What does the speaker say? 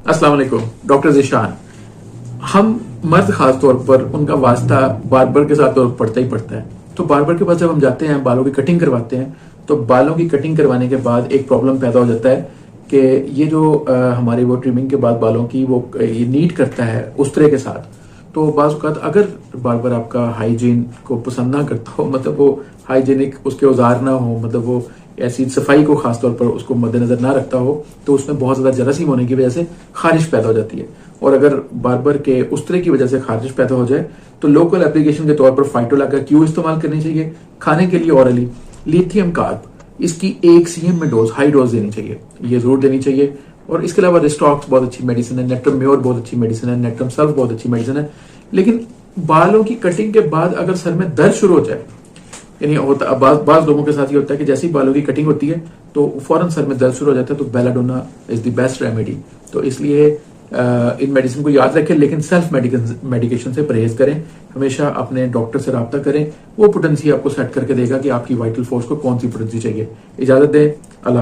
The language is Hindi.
अस्सलाम वालेकुम। डॉक्टर ज़ीशान। हम मर्द खास तौर पर उनका वास्ता बार्बर के साथ तो पड़ता ही पड़ता है। तो बार्बर के पास जब हम जाते हैं, बालों की कटिंग करवाते हैं, तो बालों की कटिंग करवाने के बाद एक प्रॉब्लम पैदा हो जाता है कि ये जो हमारी वो ट्रिमिंग के बाद बालों की वो ये नीट करता है उस तरह के साथ। तो बाज़ औक़ात अगर बार्बर आपका हाइजीन को पसंद ना करता हो, मतलब वो हाइजीनिक उसके औजार ना हो, मतलब वो ऐसी सफाई को खास तौर पर उसको मद्देनजर ना रखता हो, तो उसमें बहुत ज्यादा जरासीम होने की वजह से खारिश पैदा हो जाती है। और अगर बार्बर के उस तरह की वजह से खारिश पैदा हो जाए तो लोकल एप्लीकेशन के तौर पर फाइटोला का क्यों इस्तेमाल करनी चाहिए। खाने के लिए ऑरली लिथियम कार्ब, इसकी 1 सीएम में डोज, हाई डोज देनी चाहिए, ये जरूर देनी चाहिए। और इसके अलावा रिस्टॉक्स बहुत अच्छी मेडिसिन है, नेट्रम म्योर बहुत अच्छी मेडिसिन है, नेट्रम सल्फ बहुत अच्छी मेडिसिन है। लेकिन बालों की कटिंग के बाद अगर सर में दर्द शुरू हो जाए, यानी होता बाज लोगों के साथ ये होता है कि जैसे ही बालों की कटिंग होती है तो फौरन सर में दर्द शुरू हो जाता है, तो belladonna is the best remedy. तो इसलिए इन मेडिसिन को याद रखें, लेकिन सेल्फ मेडिकेशन से परहेज करें। हमेशा अपने डॉक्टर से रब्ता करें, वो पोटेंसी आपको सेट करके देगा कि आपकी वाइटल फोर्स को कौन सी पोटेंसी चाहिए। इजाजत दें। अल्लाह।